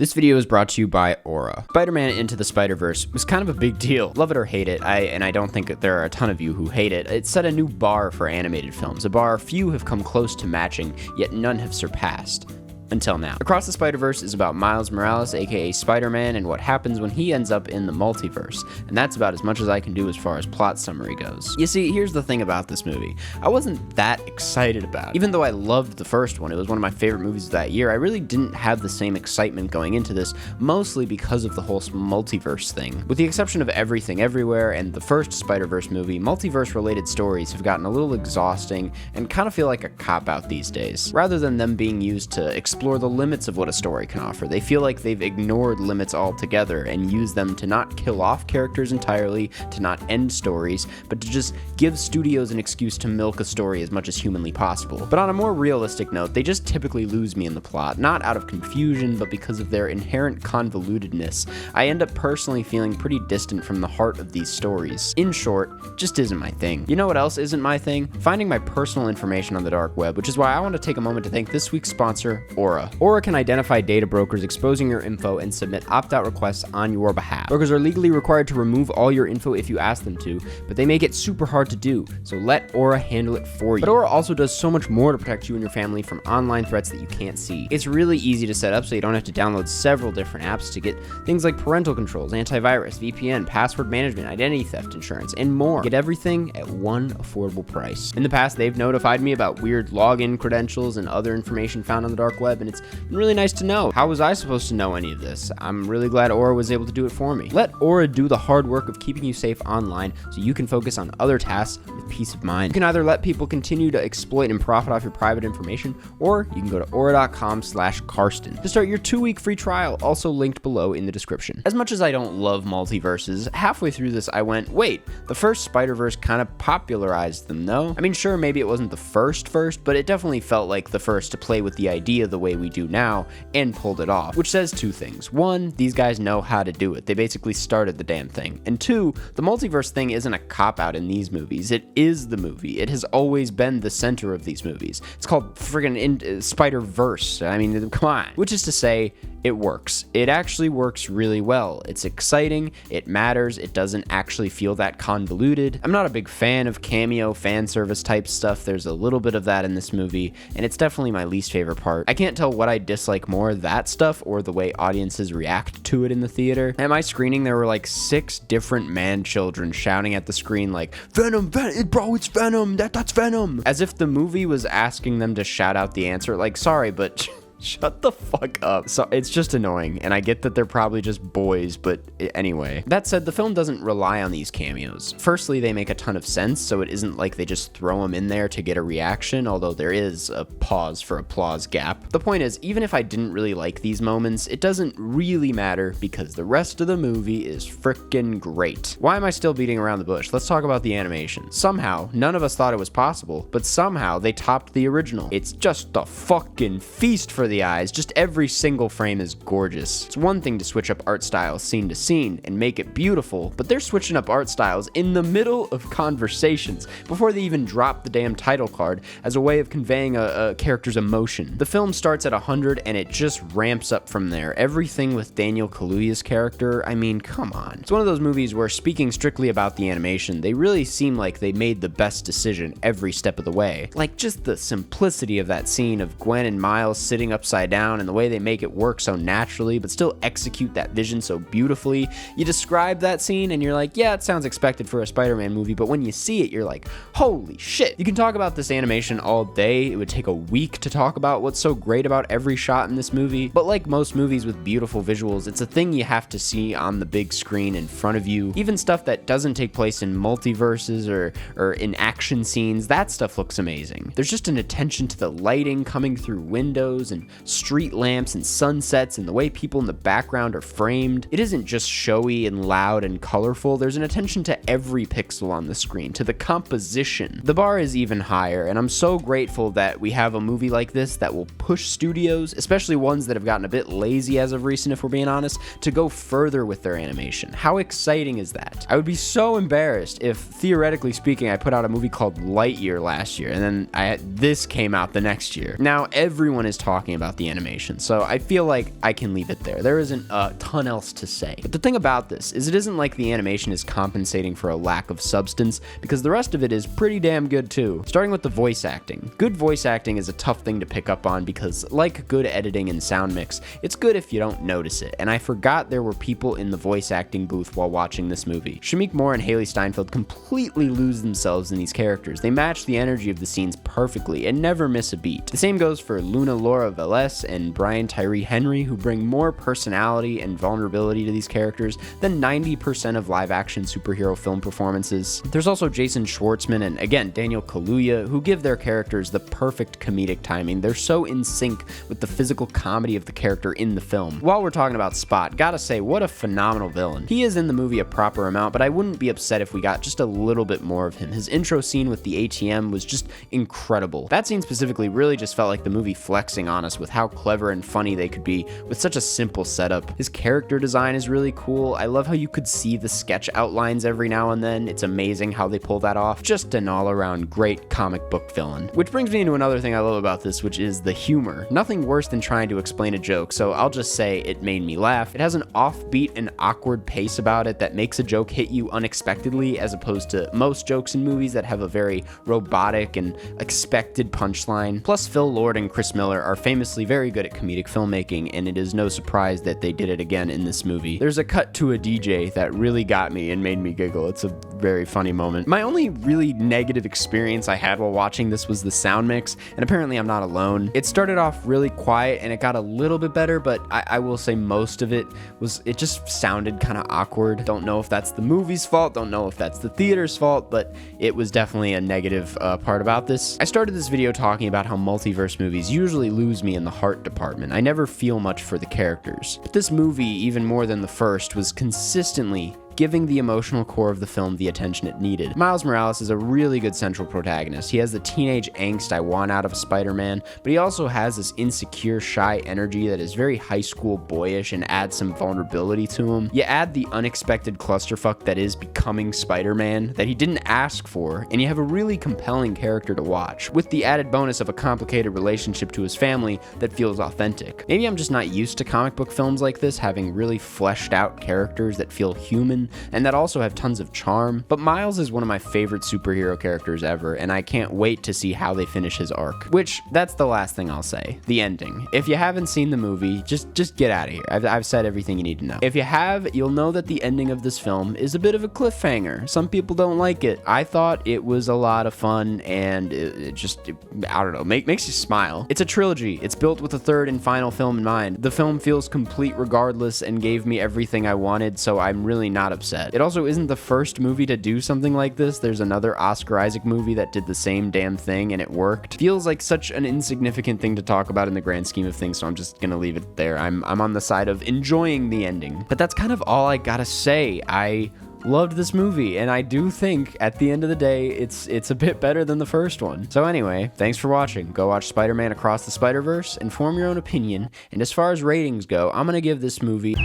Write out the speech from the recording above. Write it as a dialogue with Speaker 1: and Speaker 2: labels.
Speaker 1: This video is brought to you by Aura. Spider-Man Into the Spider-Verse was kind of a big deal. Love it or hate it, and I don't think that there are a ton of you who hate it. It set a new bar for animated films, a bar few have come close to matching, yet none have surpassed. Until now. Across the Spider-Verse is about Miles Morales, aka Spider-Man, and what happens when he ends up in the multiverse, and that's about as much as I can do as far as plot summary goes. You see, here's the thing about this movie. I wasn't that excited about it. Even though I loved the first one, it was one of my favorite movies of that year, I really didn't have the same excitement going into this, mostly because of the whole multiverse thing. With the exception of Everything Everywhere and the first Spider-Verse movie, multiverse-related stories have gotten a little exhausting and kind of feel like a cop-out these days. Rather than them being used to explore the limits of what a story can offer, they feel like they've ignored limits altogether and used them to not kill off characters entirely, to not end stories, but to just give studios an excuse to milk a story as much as humanly possible. But on a more realistic note, they just typically lose me in the plot, not out of confusion, but because of their inherent convolutedness. I end up personally feeling pretty distant from the heart of these stories. In short, just isn't my thing. You know what else isn't my thing? Finding my personal information on the dark web, which is why I want to take a moment to thank this week's sponsor, Aura. Aura can identify data brokers exposing your info and submit opt-out requests on your behalf. Brokers are legally required to remove all your info if you ask them to, but they make it super hard to do, so let Aura handle it for you. But Aura also does so much more to protect you and your family from online threats that you can't see. It's really easy to set up so you don't have to download several different apps to get things like parental controls, antivirus, VPN, password management, identity theft insurance, and more. Get everything at one affordable price. In the past, they've notified me about weird login credentials and other information found on the dark web, and it's been really nice to know. How was I supposed to know any of this? I'm really glad Aura was able to do it for me. Let Aura do the hard work of keeping you safe online so you can focus on other tasks with peace of mind. You can either let people continue to exploit and profit off your private information, or you can go to aura.com/Karsten to start your 2-week free trial, also linked below in the description. As much as I don't love multiverses, halfway through this I went, wait, the first Spider-Verse kind of popularized them, no? I mean, sure, maybe it wasn't the first, but it definitely felt like the first to play with the idea the way we do now, and pulled it off, which says two things. One, these guys know how to do it. They basically started the damn thing. And two, the multiverse thing isn't a cop-out in these movies. It is the movie. It has always been the center of these movies. It's called friggin' Spider-Verse. I mean, come on. Which is to say, it works. It actually works really well. It's exciting, it matters, it doesn't actually feel that convoluted. I'm not a big fan of cameo, fan service type stuff. There's a little bit of that in this movie, and it's definitely my least favorite part. I can't tell what I dislike more, that stuff or the way audiences react to it in the theater. At my screening, there were like 6 different man-children shouting at the screen like, Venom, bro, it's Venom, that's Venom! As if the movie was asking them to shout out the answer, like, sorry, but shut the fuck up. So it's just annoying, and I get that they're probably just boys, but anyway. That said, the film doesn't rely on these cameos. Firstly, they make a ton of sense, so it isn't like they just throw them in there to get a reaction, although there is a pause for applause gap. The point is, even if I didn't really like these moments, it doesn't really matter because the rest of the movie is frickin' great. Why am I still beating around the bush? Let's talk about the animation. Somehow, none of us thought it was possible, but somehow they topped the original. It's just a fucking feast for the eyes. Just every single frame is gorgeous. It's one thing to switch up art styles scene to scene and make it beautiful, but they're switching up art styles in the middle of conversations before they even drop the damn title card as a way of conveying a character's emotion. The film starts at 100 and it just ramps up from there. Everything with Daniel Kaluuya's character, I mean, come on. It's one of those movies where, speaking strictly about the animation, they really seem like they made the best decision every step of the way. Like, just the simplicity of that scene of Gwen and Miles sitting upside down and the way they make it work so naturally but still execute that vision so beautifully. You describe that scene and you're like, yeah, it sounds expected for a Spider-Man movie, but when you see it, you're like, holy shit. You can talk about this animation all day. It would take a week to talk about what's so great about every shot in this movie, but like most movies with beautiful visuals, it's a thing you have to see on the big screen in front of you. Even stuff that doesn't take place in multiverses or in action scenes, that stuff looks amazing. There's just an attention to the lighting coming through windows and street lamps and sunsets and the way people in the background are framed. It isn't just showy and loud and colorful. There's an attention to every pixel on the screen, to the composition. The bar is even higher, and I'm so grateful that we have a movie like this that will push studios, especially ones that have gotten a bit lazy as of recent, if we're being honest, to go further with their animation. How exciting is that? I would be so embarrassed if, theoretically speaking, I put out a movie called Lightyear last year, and then this came out the next year. Now everyone is talking talking about the animation, so I feel like I can leave it there. There isn't a ton else to say. But the thing about this is it isn't like the animation is compensating for a lack of substance, because the rest of it is pretty damn good too. Starting with the voice acting. Good voice acting is a tough thing to pick up on because, like good editing and sound mix, it's good if you don't notice it, and I forgot there were people in the voice acting booth while watching this movie. Shameik Moore and Haley Steinfeld completely lose themselves in these characters. They match the energy of the scenes perfectly and never miss a beat. The same goes for Luna Laura Velez and Brian Tyree Henry, who bring more personality and vulnerability to these characters than 90% of live-action superhero film performances. There's also Jason Schwartzman and, again, Daniel Kaluuya, who give their characters the perfect comedic timing. They're so in sync with the physical comedy of the character in the film. While we're talking about Spot, gotta say, what a phenomenal villain. He is in the movie a proper amount, but I wouldn't be upset if we got just a little bit more of him. His intro scene with the ATM was just incredible. That scene specifically really just felt like the movie flexing on us with how clever and funny they could be with such a simple setup. His character design is really cool. I love how you could see the sketch outlines every now and then. It's amazing how they pull that off. Just an all-around great comic book villain. Which brings me into another thing I love about this, which is the humor. Nothing worse than trying to explain a joke, so I'll just say it made me laugh. It has an offbeat and awkward pace about it that makes a joke hit you unexpectedly, as opposed to most jokes in movies that have a very robotic and expected punchline. Plus, Phil Lord and Chris Miller are famously very good at comedic filmmaking, and it is no surprise that they did it again in this movie. There's a cut to a DJ that really got me and made me giggle. It's a very funny moment. My only really negative experience I had while watching this was the sound mix, and apparently I'm not alone. It started off really quiet and it got a little bit better, but I will say most of it just sounded kind of awkward. Don't know if that's the movie's fault, don't know if that's the theater's fault, but it was definitely a negative part about this. I started this video talking about how multiverse movies usually lose me in the heart department. I never feel much for the characters, but this movie, even more than the first, was consistently giving the emotional core of the film the attention it needed. Miles Morales is a really good central protagonist. He has the teenage angst I want out of a Spider-Man, but he also has this insecure, shy energy that is very high school boyish and adds some vulnerability to him. You add the unexpected clusterfuck that is becoming Spider-Man that he didn't ask for, and you have a really compelling character to watch, with the added bonus of a complicated relationship to his family that feels authentic. Maybe I'm just not used to comic book films like this, having really fleshed out characters that feel human and that also have tons of charm, but Miles is one of my favorite superhero characters ever, and I can't wait to see how they finish his arc. Which, that's the last thing I'll say. The ending. If you haven't seen the movie, just get out of here. I've said everything you need to know. If you have, you'll know that the ending of this film is a bit of a cliffhanger. Some people don't like it. I thought it was a lot of fun, and I don't know, makes you smile. It's a trilogy. It's built with a third and final film in mind. The film feels complete regardless and gave me everything I wanted, so I'm really not upset. It also isn't the first movie to do something like this. There's another Oscar Isaac movie that did the same damn thing and it worked. Feels like such an insignificant thing to talk about in the grand scheme of things, so I'm just gonna leave it there. I'm on the side of enjoying the ending. But that's kind of all I gotta say. I loved this movie, and I do think at the end of the day it's a bit better than the first one. So anyway, thanks for watching. Go watch Spider-Man Across the Spider-Verse and form your own opinion. And as far as ratings go, I'm gonna give this movie